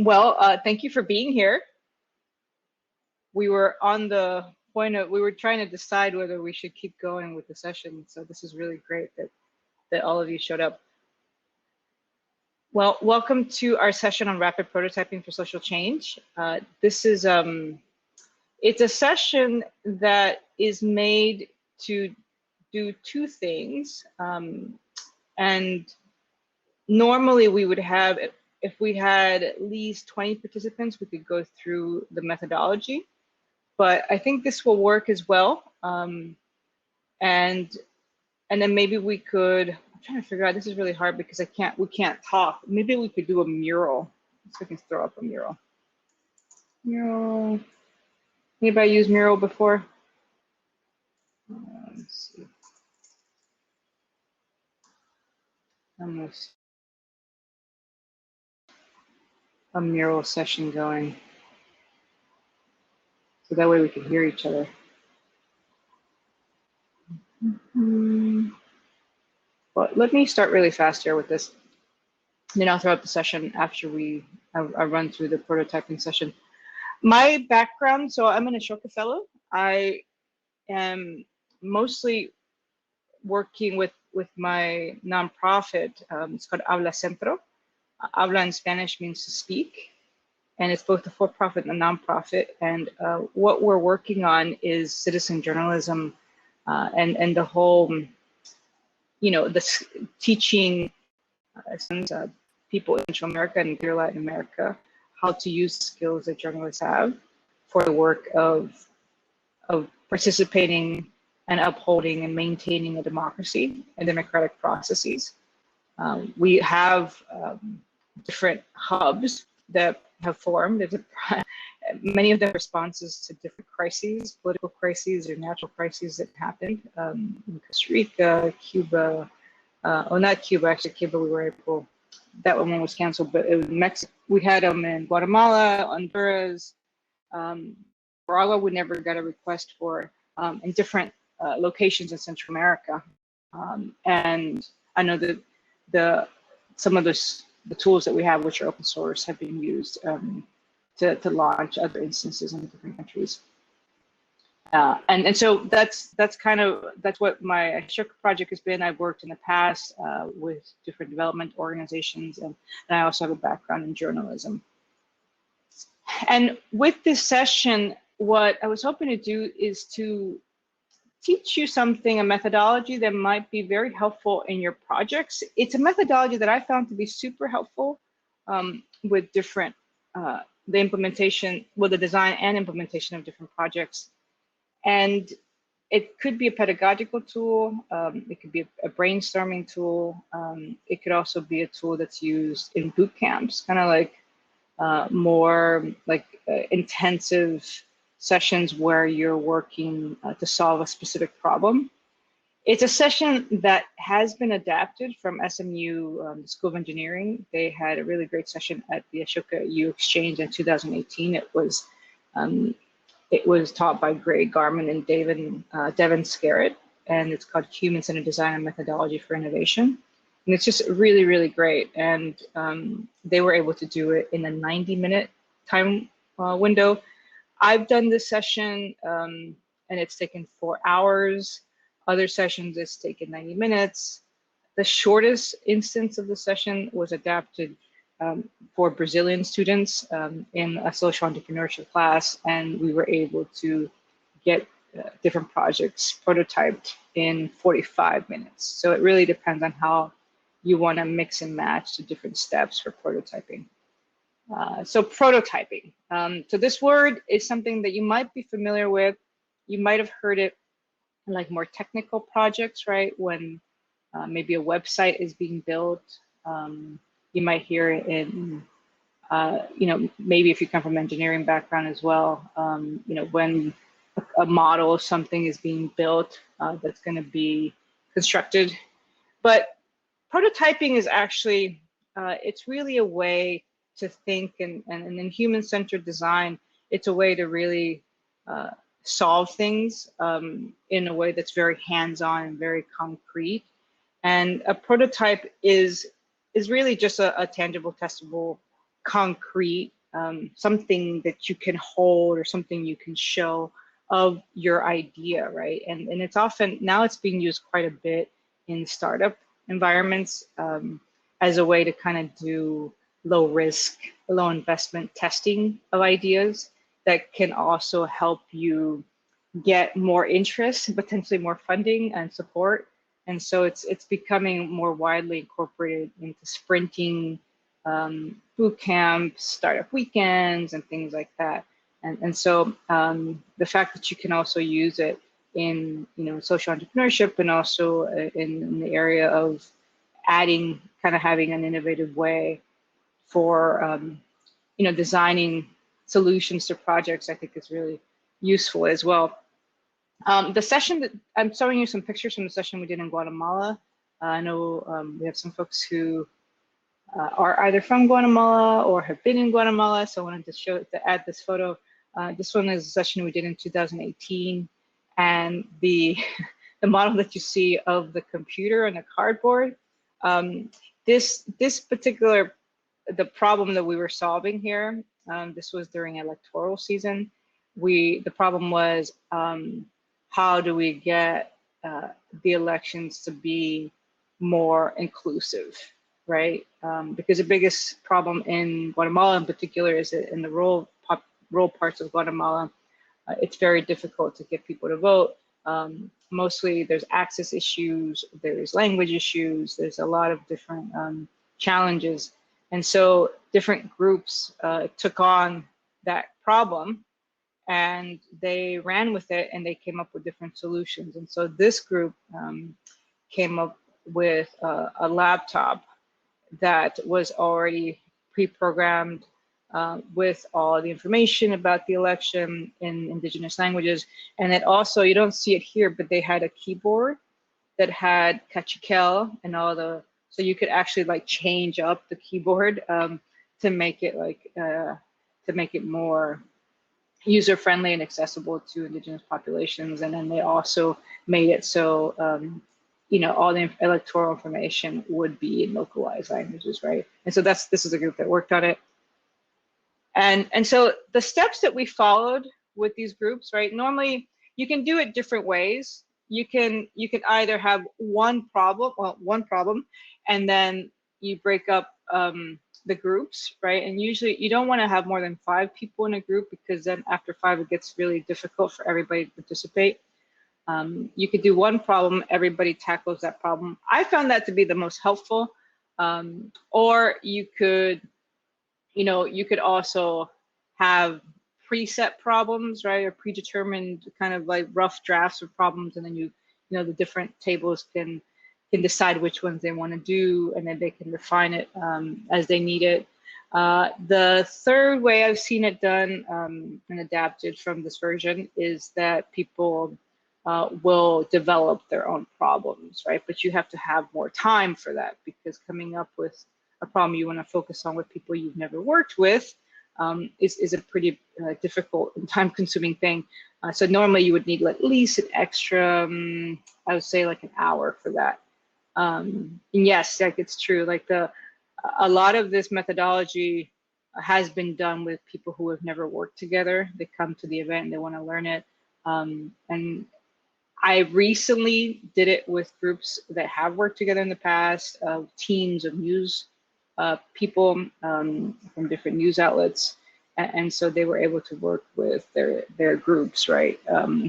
Well, thank you for being here. We were on the point of, we were trying to decide whether we should keep going with the session. So this is really great that all of you showed up. Well, welcome to our session on rapid prototyping for social change. This is, it's a session that is made to do two things. And normally we would have, if we had at least 20 participants, we could go through the methodology, but I think this will work as well. And then maybe we could, I'm trying to figure out, this is really hard because we can't talk. Maybe we could do a mural. So I can throw up a mural. Mural. Anybody use mural before? Let's see. Almost a mural session going. So that way we can hear each other. But let me start really fast here with this. Then I'll throw up the session after I run through the prototyping session. My background, so I'm an Ashoka Fellow. I am mostly working with my nonprofit. It's called Habla Centro. Habla in Spanish means to speak. And it's both a for-profit and a nonprofit. And what we're working on is citizen journalism and the whole, this teaching people in Central America and Latin America how to use skills that journalists have for the work of participating and upholding and maintaining a democracy and democratic processes. We have different hubs that have formed. Many of them responses to different crises, political crises or natural crises that happened in Costa Rica, Cuba, not Cuba, actually Cuba we were able, that one was canceled, but it was Mexico. We had them in Guatemala, Honduras, Nicaragua we never got a request for, in different locations in Central America. And I know that some of the tools that we have, which are open source, have been used to launch other instances in different countries. And so that's what my Ashoka project has been. I've worked in the past with different development organizations, and I also have a background in journalism. And with this session, what I was hoping to do is to teach you something, a methodology that might be very helpful in your projects. It's a methodology that I found to be super helpful with different, the implementation, with the design and implementation of different projects. And it could be a pedagogical tool, it could be a brainstorming tool, it could also be a tool that's used in boot camps, kind of like more like intensive sessions where you're working to solve a specific problem. It's a session that has been adapted from SMU School of Engineering. They had a really great session at the Ashoka U Exchange in 2018. It was taught by Greg Garman and Devin Scarrett, and it's called Human-Centered Design and Methodology for Innovation. And it's just really, really great. And they were able to do it in a 90-minute time window. I've done this session and it's taken 4 hours. Other sessions, it's taken 90 minutes. The shortest instance of the session was adapted for Brazilian students in a social entrepreneurship class, and we were able to get different projects prototyped in 45 minutes. So it really depends on how you want to mix and match the different steps for prototyping. So prototyping. So this word is something that you might be familiar with. You might have heard it in like more technical projects, right? When maybe a website is being built. You might hear it in, maybe if you come from engineering background as well, when a model of something is being built that's going to be constructed. But prototyping is actually, it's really a way to think, and in human-centered design, it's a way to really solve things in a way that's very hands-on and very concrete. And a prototype is really just a tangible, testable concrete, something that you can hold or something you can show of your idea, right? And it's often, now it's being used quite a bit in startup environments as a way to kind of do low risk, low investment testing of ideas that can also help you get more interest and potentially more funding and support. And so it's becoming more widely incorporated into sprinting, boot camps, startup weekends, and things like that. And so the fact that you can also use it in social entrepreneurship and also in the area of adding, kind of having an innovative way for designing solutions to projects, I think is really useful as well. The session that I'm showing you some pictures from the session we did in Guatemala. I know we have some folks who are either from Guatemala or have been in Guatemala, so I wanted to add this photo. This one is a session we did in 2018, and the model that you see of the computer and the cardboard. This particular, the problem that we were solving here, this was during electoral season. The problem was, how do we get the elections to be more inclusive, right? Because the biggest problem in Guatemala in particular is that in the rural parts of Guatemala, it's very difficult to get people to vote. Mostly there's access issues, there's language issues, there's a lot of different challenges. And so different groups took on that problem, and they ran with it, and they came up with different solutions. And so this group came up with a laptop that was already pre-programmed with all the information about the election in indigenous languages. And it also, you don't see it here, but they had a keyboard that had cachiquel and all the, so you could actually like change up the keyboard to make it more user-friendly and accessible to indigenous populations. And then they also made it so all the electoral information would be in localized languages, right? And so this is a group that worked on it. And so the steps that we followed with these groups, right? Normally you can do it different ways. You can either have one problem, and then you break up the groups, right? And usually you don't want to have more than 5 people in a group, because then after 5 it gets really difficult for everybody to participate. You could do one problem, everybody tackles that problem. I found that to be the most helpful. Or you could also have preset problems, right? Or predetermined kind of like rough drafts of problems, and then the different tables can decide which ones they want to do, and then they can refine it as they need it. The third way I've seen it done and adapted from this version is that people will develop their own problems, right? But you have to have more time for that, because coming up with a problem you want to focus on with people you've never worked with is a pretty difficult and time-consuming thing. So normally you would need at least an extra, I would say like an hour for that. And yes, like it's true. Like a lot of this methodology has been done with people who have never worked together. They come to the event and they want to learn it. And I recently did it with groups that have worked together in the past, teams of news people from different news outlets. And so they were able to work with their groups, right?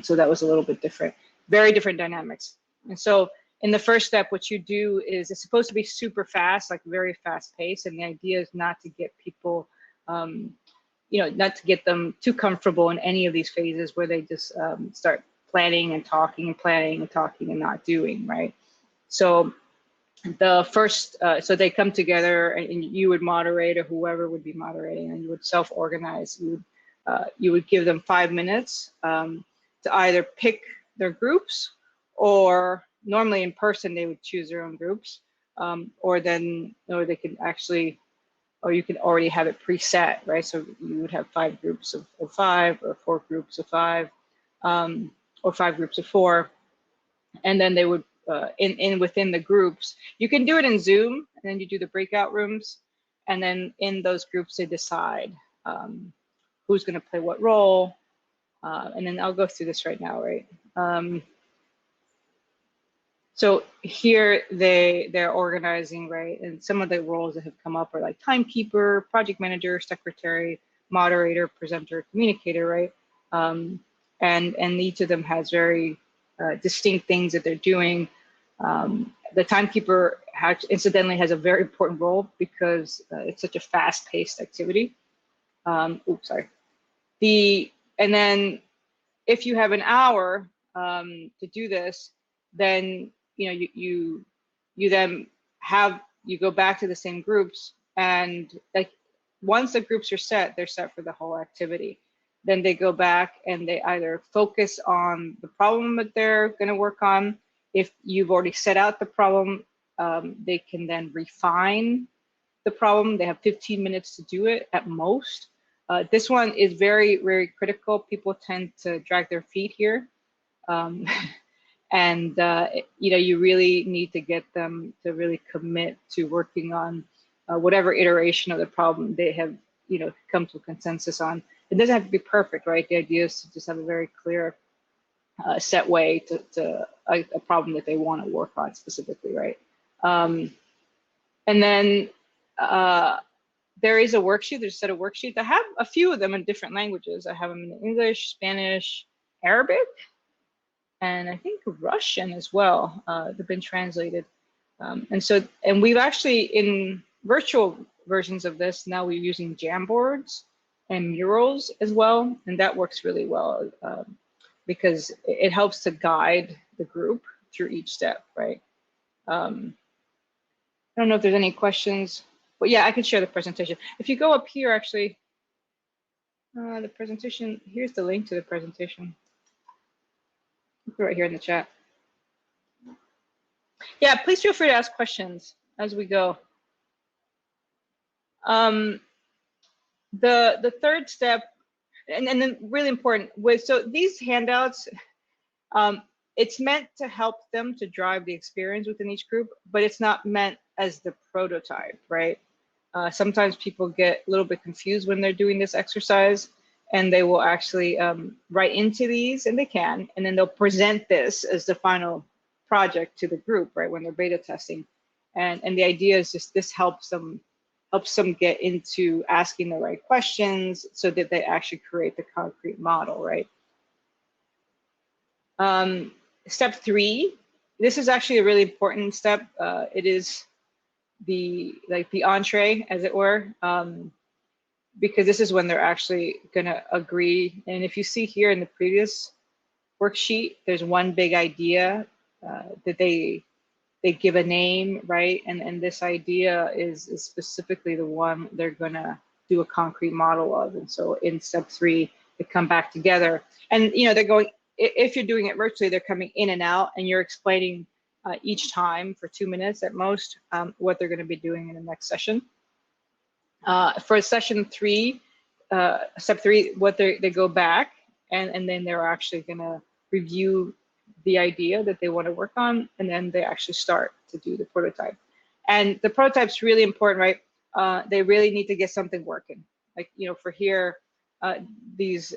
So that was a little bit different, very different dynamics. And so in the first step, what you do is it's supposed to be super fast, like very fast paced. And the idea is not to get people, not to get them too comfortable in any of these phases where they just start planning and talking and planning and talking and not doing, right? So the first, so they come together and you would moderate, or whoever would be moderating, and you would self-organize. You would give them 5 minutes to either pick their groups, or normally in person they would choose their own groups, or they can actually, or you can already have it preset, right? So you would have 5 groups of 5, or 4 groups of 5, or 5 groups of 4, and then they would within the groups. You can do it in Zoom, and then you do the breakout rooms, And then in those groups, they decide who's going to play what role. And then I'll go through this right now, right? So here they're organizing, right? And some of the roles that have come up are like timekeeper, project manager, secretary, moderator, presenter, communicator, right? And each of them has very distinct things that they're doing. The timekeeper incidentally has a very important role because it's such a fast-paced activity. Oops, sorry. And then if you have an hour to do this, then you then you go back to the same groups, and like once the groups are set, they're set for the whole activity. Then they go back and they either focus on the problem that they're going to work on. If you've already set out the problem, they can then refine the problem. They have 15 minutes to do it at most. This one is very, very critical. People tend to drag their feet here. And you really need to get them to really commit to working on whatever iteration of the problem they have come to a consensus on. It doesn't have to be perfect, right? The idea is to just have a very clear set way to a problem that they want to work on specifically, right? And then there is a worksheet. There's a set of worksheets. I have a few of them in different languages. I have them in English, Spanish, Arabic, and I think Russian as well. They've been translated. And we've actually, in virtual versions of this, now we're using Jamboards and murals as well. And that works really well because it helps to guide the group through each step, right? I don't know if there's any questions, but yeah, I can share the presentation. If you go up here, actually, the presentation, here's the link to the presentation. Right here in the chat. Yeah, please feel free to ask questions as we go. The third step, and then really important, so these handouts, it's meant to help them to drive the experience within each group, but it's not meant as the prototype, right? Sometimes people get a little bit confused when they're doing this exercise, and they will actually write into these, and they can, and then they'll present this as the final project to the group, right, when they're beta testing. And the idea is just this helps them get into asking the right questions so that they actually create the concrete model, right? Step 3, this is actually a really important step. It is the entree, as it were, because this is when they're actually going to agree. And if you see here in the previous worksheet, there's one big idea that they give a name, right? And this idea is specifically the one they're going to do a concrete model of. And so in step 3, they come back together, and they're going. If you're doing it virtually, they're coming in and out, and you're explaining each time for 2 minutes at most what they're going to be doing in the next session. For session 3, step 3, they go back and then they're actually going to review the idea that they want to work on, and then they actually start to do the prototype. And the prototype's really important, right? They really need to get something working. Like, for here, these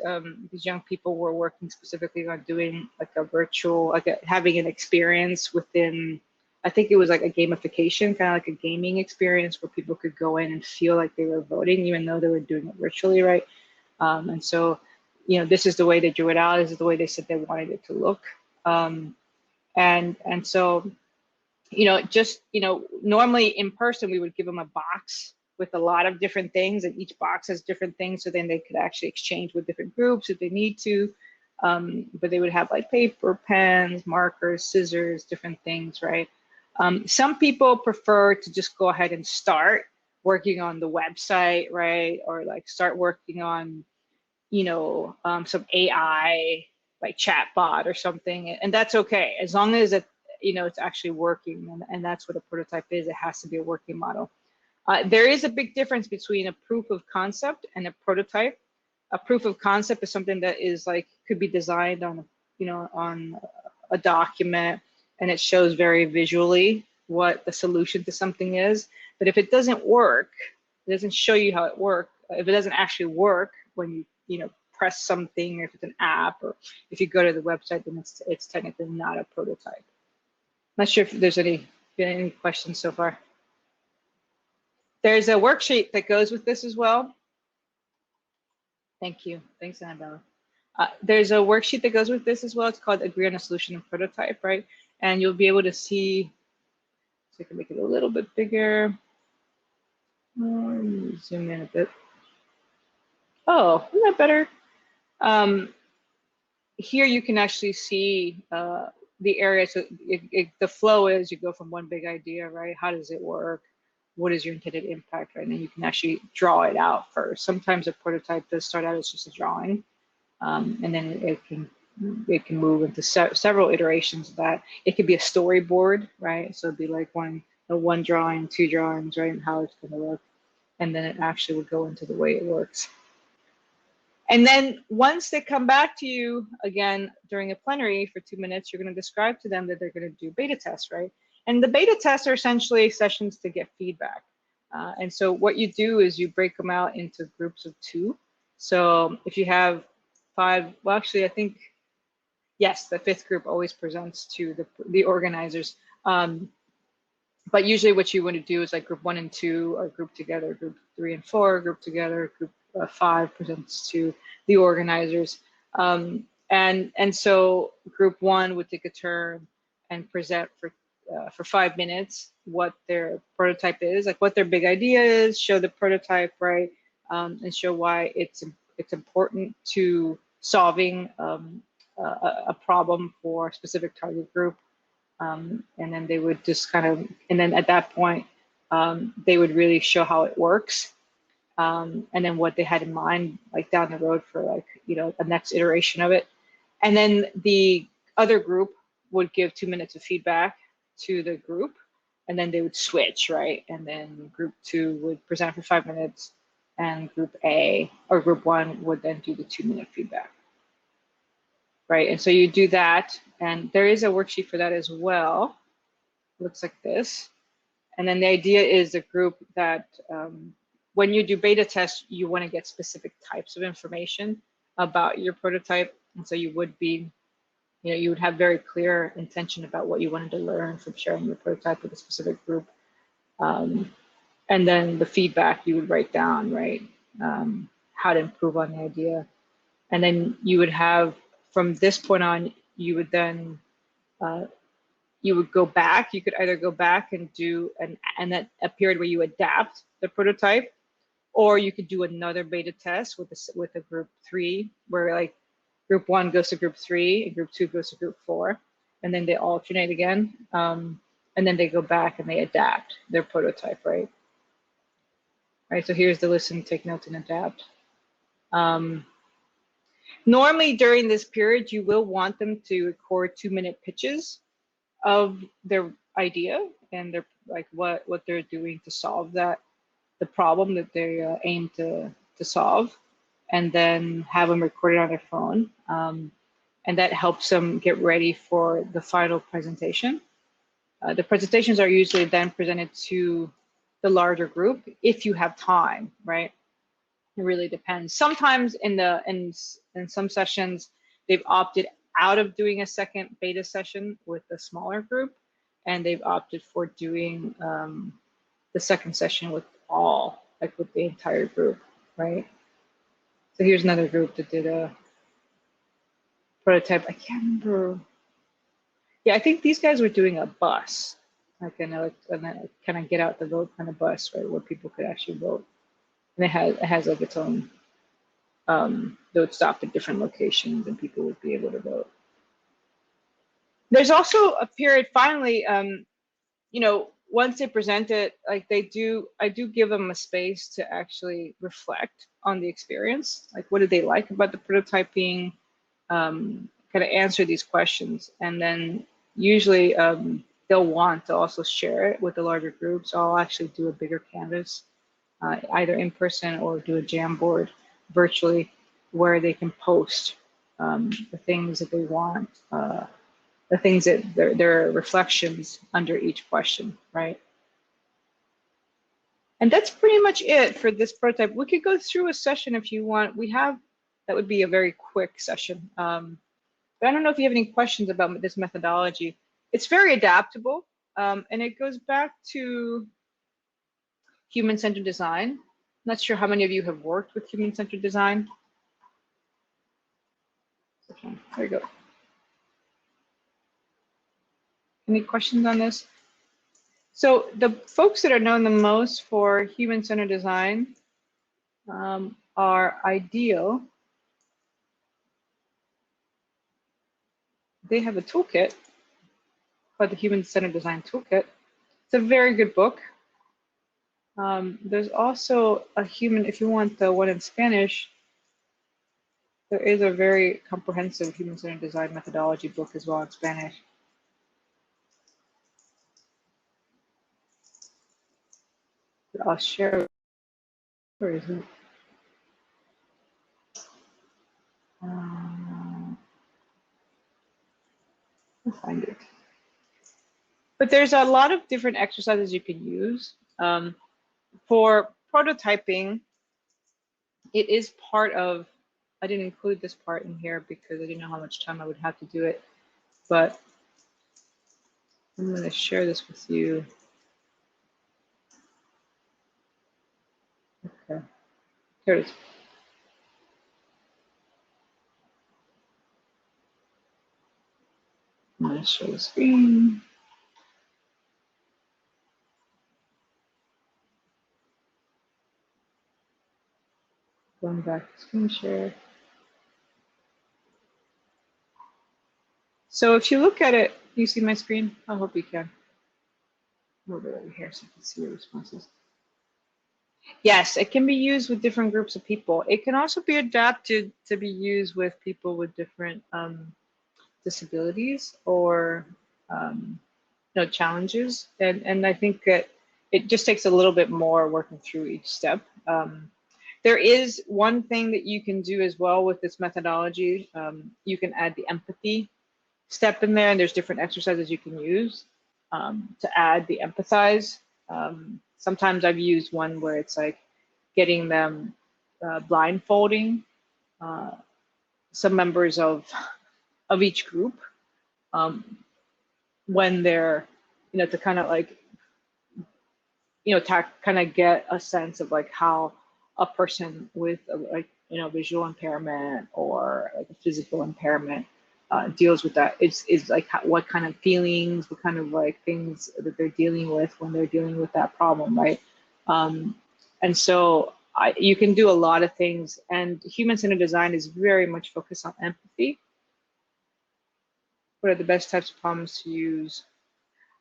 young people were working specifically on doing like a virtual, having an experience within, I think it was like a gamification, kind of like a gaming experience where people could go in and feel like they were voting, even though they were doing it virtually, right? And so, this is the way they drew it out. This is the way they said they wanted it to look. And so, normally in person, we would give them a box with a lot of different things, and each box has different things. So then they could actually exchange with different groups if they need to. But they would have like paper, pens, markers, scissors, different things, right? Some people prefer to just go ahead and start working on the website, right? Or like start working on, some AI, like chatbot or something. And that's okay, as long as it's actually working. And that's what a prototype is. It has to be a working model. There is a big difference between a proof of concept and a prototype. A proof of concept is something that is could be designed on, on a document, and it shows very visually what the solution to something is. But if it doesn't work, It doesn't show you how it works. If it doesn't actually work when you press something, or if it's an app, or if you go to the website, then it's technically not a prototype. Not sure if there's any questions so far. There's a worksheet that goes with this as well. Thank you. Thanks, Annabella. There's a worksheet that goes with this as well. It's called Agree on a Solution and Prototype, right? And you'll be able to see, so I can make it a little bit bigger. Zoom in a bit. Oh, isn't that better? Here you can actually see the areas. So the flow is you go from one big idea, right? How does it work? What is your intended impact, right? And then you can actually draw it out first. Sometimes a prototype does start out as just a drawing, and then it can move into several iterations of that. It could be a storyboard, right? So it'd be like one drawing, two drawings, right? And how it's going to look, and then it actually would go into the way it works. And then once they come back to you again during a plenary for 2 minutes, you're going to describe to them that they're going to do beta tests, right? And the beta tests are essentially sessions to get feedback. And so what you do is you break them out into groups of 2. So if you have 5, well, actually, I think, yes, the 5th group always presents to the organizers. But usually what you want to do is like group 1 and 2 are grouped together, group 3 and 4 are grouped together, group 5 presents to the organizers. And so group 1 would take a turn and present for 5 minutes what their prototype is, like what their big idea is, show the prototype, right? And show why it's important to solving a problem for a specific target group. And then they would just and then at that point, they would really show how it works. And then what they had in mind, like down the road for like, the next iteration of it. And then the other group would give 2 minutes of feedback to the group, and then they would switch, right? And then group 2 would present for 5 minutes, and group A or group 1 would then do the 2-minute feedback, right? And so you do that, and there is a worksheet for that as well. Looks like this. And then the idea is a group that, when you do beta tests, you want to get specific types of information about your prototype. And so you would be, you would have very clear intention about what you wanted to learn from sharing your prototype with a specific group. And then the feedback you would write down, right? How to improve on the idea. And then you would have, from this point on, you would then, you would go back. You could either go back and do a period where you adapt the prototype, or you could do another beta test with a group 3, where like group 1 goes to group 3 and group 2 goes to group 4, and then they alternate again, and then they go back and they adapt their prototype, right? Right. So here's the listen, take notes, and adapt. Normally during this period, you will want them to record 2-minute pitches of their idea and their what they're doing to solve the problem that they aim to solve, and then have them recorded on their phone. And that helps them get ready for the final presentation. The presentations are usually then presented to the larger group if you have time, right? It really depends. Sometimes in some sessions, they've opted out of doing a second beta session with a smaller group, and they've opted for doing the second session with with the entire group, right? So here's another group that did a prototype. I can't remember. Yeah, I think these guys were doing a bus, like kind of get out the vote kind of bus, right, where people could actually vote. And it has like its own, they would stop at different locations and people would be able to vote. There's also a period, finally, once they present it, like I do give them a space to actually reflect on the experience. Like, what did they like about the prototyping? Kind of answer these questions. And then usually they'll want to also share it with the larger group. So I'll actually do a bigger canvas, either in person or do a Jamboard virtually, where they can post the things that they want, the things that their reflections under each question, right? And that's pretty much it for this prototype. We could go through a session if you want. That would be a very quick session. But I don't know if you have any questions about this methodology. It's very adaptable, and it goes back to human-centered design. I'm not sure how many of you have worked with human-centered design. Okay, there you go. Any questions on this? So the folks that are known the most for human-centered design are IDEAL. They have a toolkit called the Human-Centered Design Toolkit. It's a very good book. There's also a if you want the one in Spanish, there is a very comprehensive human-centered design methodology book as well in Spanish. I'll share. Where is it? I'll find it. But there's a lot of different exercises you can use. For prototyping, it is part of, I didn't include this part in here because I didn't know how much time I would have to do it, but I'm going to share this with you. Okay, here it is. I'm going to share the screen. Going back to screen share. So if you look at it, you see my screen? I hope you can. Move it over here so you can see your responses. Yes, it can be used with different groups of people. It can also be adapted to be used with people with different disabilities or challenges. And I think that it just takes a little bit more working through each step. There is one thing that you can do as well with this methodology. You can add the empathy step in there, and there's different exercises you can use to add the empathize. Sometimes I've used one where it's like getting them blindfolding some members of each group when they're, to kind of like, kind of get a sense of like how a person with visual impairment or like a physical impairment deals with that. It's like what kind of feelings, what kind of like things that they're dealing with when they're dealing with that problem, right? And so you can do a lot of things, and human-centered design is very much focused on empathy. What are the best types of problems to use?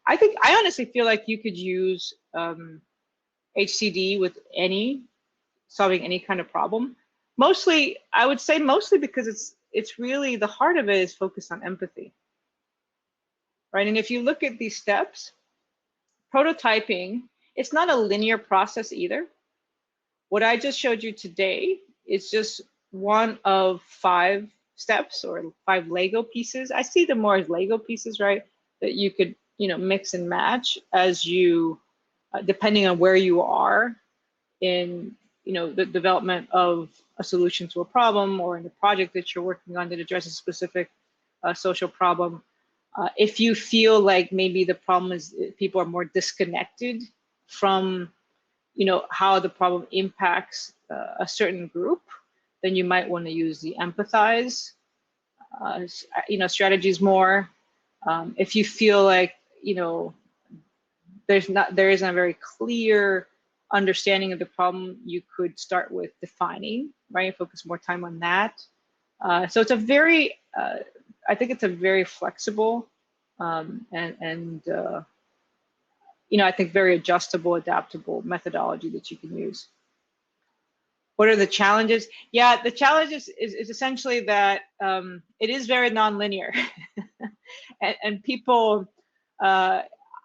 I honestly feel like you could use HCD with solving any kind of problem. Mostly, I would say mostly because it's really the heart of it is focused on empathy, right? And if you look at these steps, prototyping, it's not a linear process either. What I just showed you today is just one of 5 steps or 5 Lego pieces. I see them more as Lego pieces, right? That you could, mix and match as you, depending on where you are in, the development of a solution to a problem or in the project that you're working on that addresses a specific social problem. If you feel like maybe the problem is people are more disconnected from how the problem impacts a certain group, then you might want to use the empathize strategies more. If you feel like there isn't a very clear understanding of the problem, you could start with defining, right? Focus more time on that. So it's a very I think it's a very flexible and I think very adjustable, adaptable methodology that you can use. What are the challenges? Yeah, the challenges is essentially that it is very nonlinear, and people.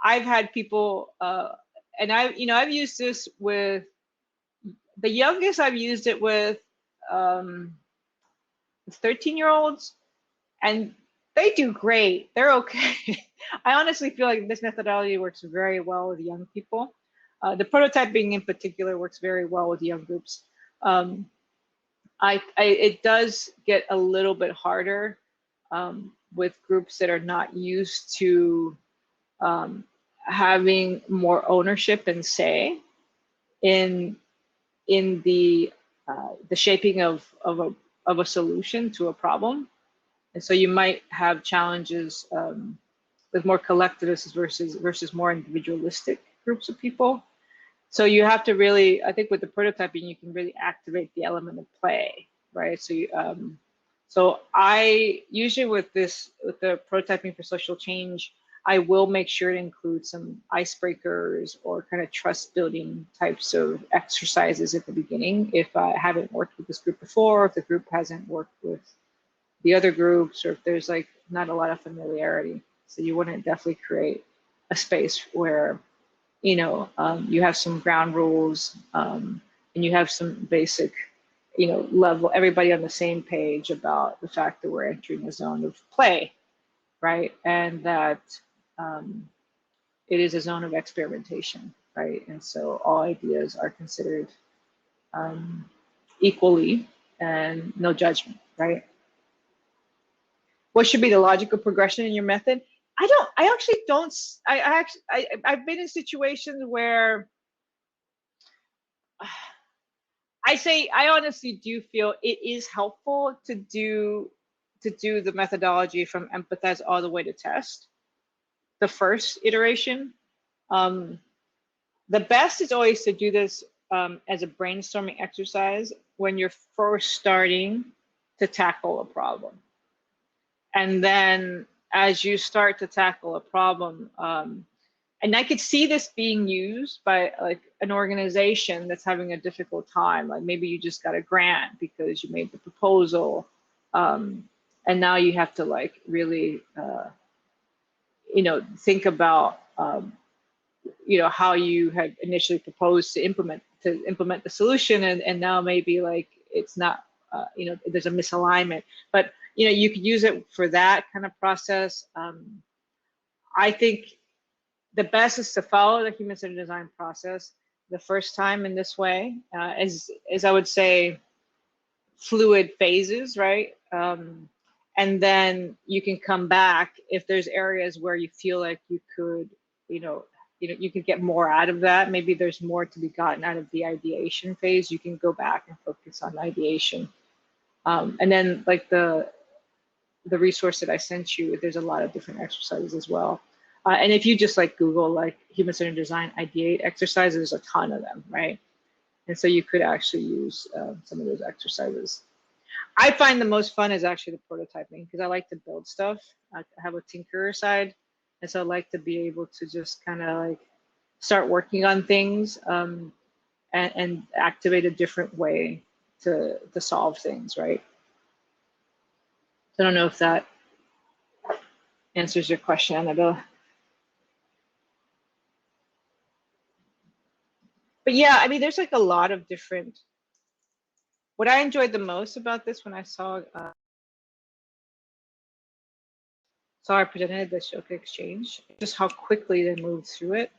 I've had people, and I've used this with the youngest. I've used it with 13-year-olds, and they do great. They're okay. I honestly feel like this methodology works very well with young people. The prototyping in particular works very well with young groups. It does get a little bit harder with groups that are not used to having more ownership and say in the shaping of a solution to a problem. And so you might have challenges with more collectivists versus more individualistic groups of people. So you have to really, I think with the prototyping, you can really activate the element of play, right? So so I usually with the prototyping for social change, I will make sure to include some icebreakers or kind of trust building types of exercises at the beginning. If I haven't worked with this group before, if the group hasn't worked with the other groups, or if there's like not a lot of familiarity. So you want to definitely create a space where, you know, you have some ground rules and you have some basic, you know, level, everybody on the same page about the fact that we're entering a zone of play, right? And that it is a zone of experimentation, right? And so all ideas are considered equally and no judgment, right? What should be the logical progression in your method? I've been in situations where I honestly do feel it is helpful to do the methodology from empathize all the way to test, the first iteration. The best is always to do this as a brainstorming exercise when you're first starting to tackle a problem. And then as you start to tackle a problem, and I could see this being used by like an organization that's having a difficult time. Like maybe you just got a grant because you made the proposal, and now you have to like really, you know, think about, you know, how you had initially proposed to implement the solution, and now maybe like it's not, you know, there's a misalignment. But you know, you could use it for that kind of process. I think the best is to follow the human-centered design process the first time in this way, as I would say, fluid phases, right? And then you can come back if there's areas where you feel like you could, you know, you could get more out of that. Maybe there's more to be gotten out of the ideation phase. You can go back and focus on ideation. And then like the resource that I sent you, there's a lot of different exercises as well. And if you just like Google like human-centered design ideate exercises, there's a ton of them, right? And so you could actually use some of those exercises. I find the most fun is actually the prototyping because I like to build stuff. I have a tinkerer side, and so I like to be able to just kind of like start working on things and activate a different way to solve things, right? So I don't know if that answers your question, Annabelle. But yeah, I mean, there's like a lot of different. What I enjoyed the most about this when I saw I presented the Shoka Exchange, just how quickly they moved through it.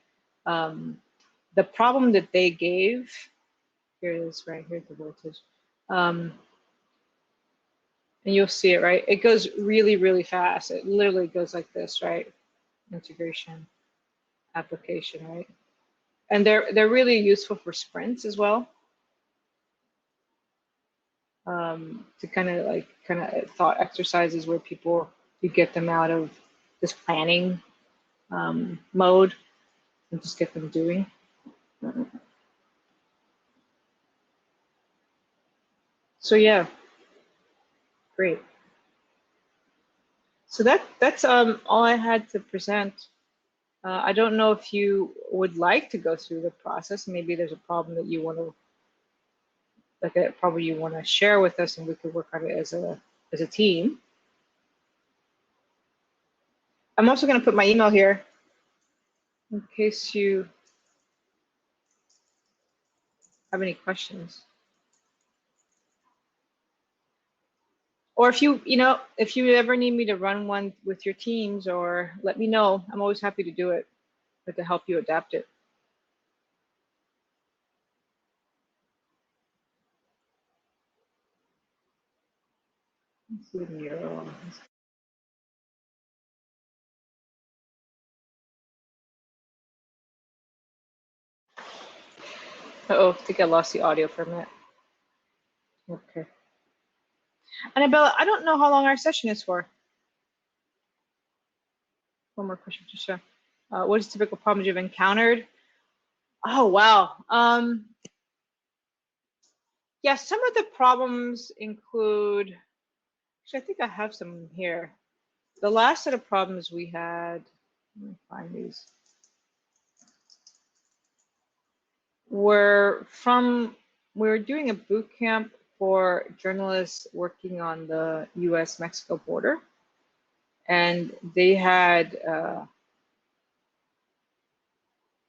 The problem that they gave, here it is, right here, the voltage. And you'll see it, right? It goes really, really fast. It literally goes like this, right? Integration, application, right? And they're really useful for sprints as well. To kind of thought exercises where people, you get them out of this planning mode and just get them doing. So yeah, great. So that's all I had to present. I don't know if you would like to go through the process. Maybe there's a problem that you want to, like a problem you want to share with us, and we could work on it as a team. I'm also going to put my email here in case you have any questions. Or if you ever need me to run one with your teams, or let me know. I'm always happy to do it, but to help you adapt it. Uh-oh, I think I lost the audio for a minute. Okay. Annabella, I don't know how long our session is for. One more question, Tricia. What is typical problems you've encountered? Oh, wow. Yeah, some of the problems include, actually, I think I have some here. The last set of problems we had, let me find these, were from, we were doing a boot camp for journalists working on the US-Mexico border. And they had, I'm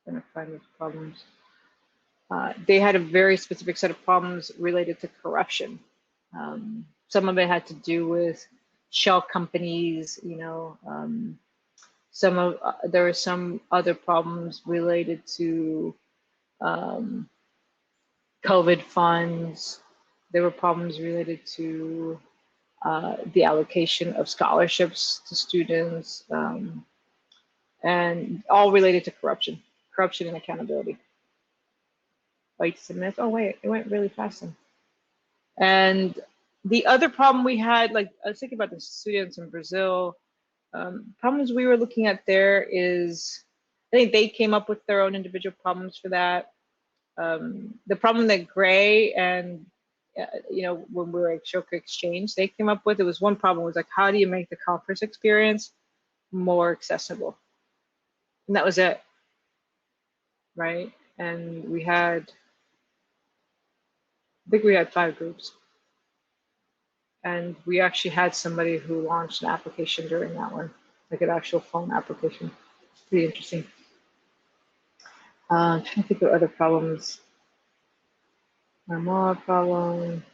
gonna find these problems. They had a very specific set of problems related to corruption. Some of it had to do with shell companies, you know, there were some other problems related to COVID funds. There were problems related to the allocation of scholarships to students, and all related to corruption and accountability. Wait a minute. Oh, wait, it went really fast then. And the other problem we had, like I was thinking about the students in Brazil, problems we were looking at there is, I think they came up with their own individual problems for that. The problem that Gray and, you know, when we were at Shoka Exchange, they came up with, it was one problem, was like, how do you make the conference experience more accessible? And that was it, right? And we had, I think we had 5 groups. And we actually had somebody who launched an application during that one, like an actual phone application. It's pretty interesting. I'm trying to think of other problems. More problem.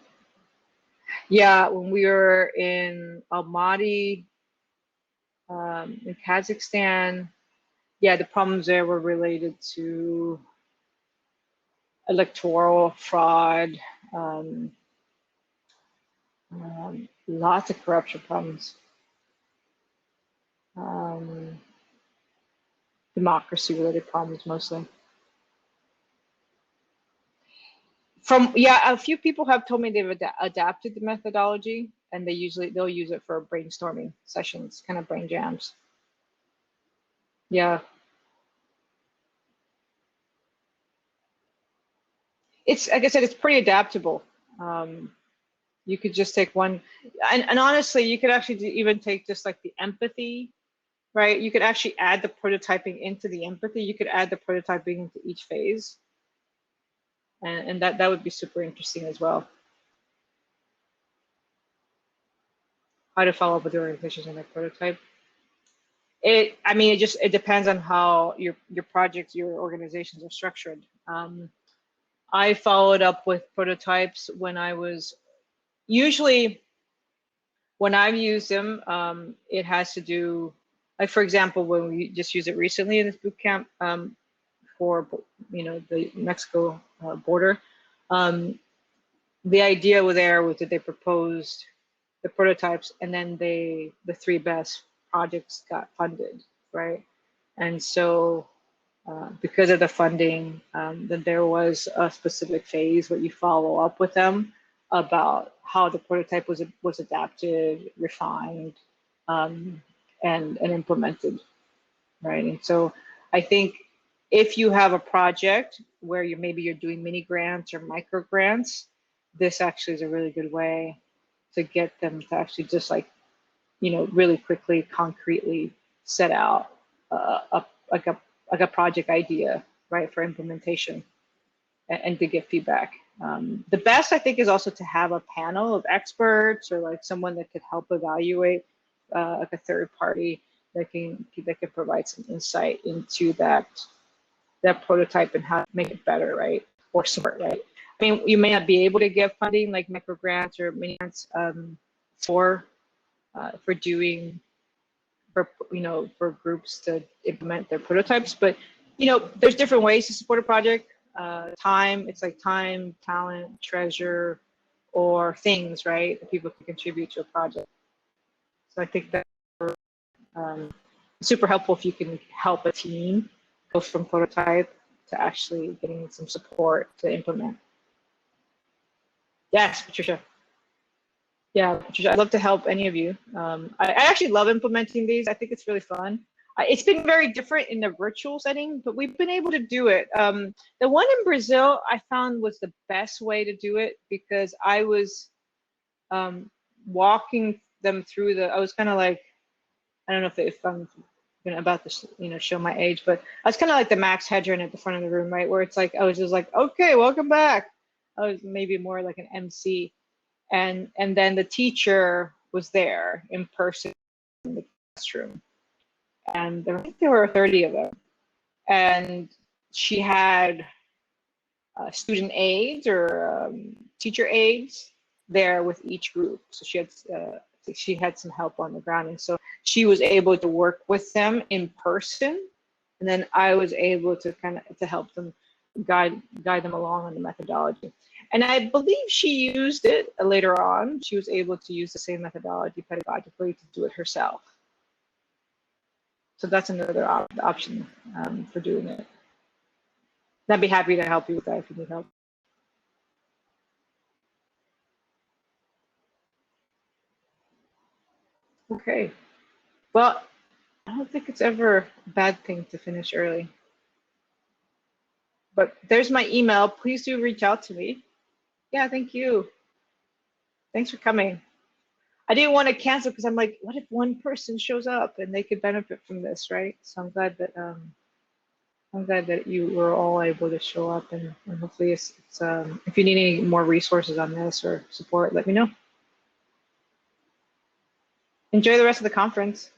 Yeah, when we were in Almaty, in Kazakhstan, yeah, the problems there were related to electoral fraud, lots of corruption problems, democracy-related problems mostly. A few people have told me they've adapted the methodology, and they'll use it for brainstorming sessions, kind of brain jams. Yeah. It's, like I said, it's pretty adaptable. You could just take one, and honestly, you could actually even take just like the empathy, right? You could actually add the prototyping into the empathy. You could add the prototyping into each phase. And that would be super interesting as well. How to follow up with the organizations on their prototype. I mean, it depends on how your projects, your organizations are structured. I followed up with prototypes when I was, usually when I've used them, it has to do, like for example, when we just used it recently in this boot camp for, you know, the Mexico border, the idea there was that they proposed the prototypes, and then the 3 best projects got funded, right? And so because of the funding, then there was a specific phase where you follow up with them about how the prototype was adapted, refined, and implemented, right? And so I think if you have a project where maybe you're doing mini grants or micro grants, this actually is a really good way to get them to actually just, like, you know, really quickly, concretely set out like a project idea, right, for implementation, and to get feedback. The best, I think, is also to have a panel of experts, or like someone that could help evaluate, like a third party that can provide some insight into that prototype and how to make it better, right, or support, right. I mean, you may not be able to get funding like micro grants or mini grants for doing, you know, for groups to implement their prototypes, but you know, there's different ways to support a project. Time, it's like time, talent, treasure, or things, right, that people can contribute to a project. So I think that super helpful if you can help a team go from prototype to actually getting some support to implement. Yes, Patricia. Yeah, Patricia, I'd love to help any of you. I actually love implementing these. I think it's really fun. It's been very different in the virtual setting, but we've been able to do it. The one in Brazil I found was the best way to do it because I was walking them through the, I was kind of like, I don't know if I'm about to show my age, but I was kind of like the Max Hedron at the front of the room, right? Where it's like, I was just like, okay, welcome back. I was maybe more like an MC. And then the teacher was there in person in the classroom. And I think there were 30 of them. And she had student aides or teacher aides there with each group. So she had some help on the ground. And so she was able to work with them in person. And then I was able to to help them guide them along on the methodology. And I believe she used it later on. She was able to use the same methodology pedagogically to do it herself. So that's another option for doing it. I'd be happy to help you with that if you need help. Okay. Well, I don't think it's ever a bad thing to finish early. But there's my email. Please do reach out to me. Yeah, thank you. Thanks for coming. I didn't want to cancel because I'm like, what if one person shows up and they could benefit from this, right? So I'm glad that you were all able to show up, and hopefully it's if you need any more resources on this or support, let me know. Enjoy the rest of the conference.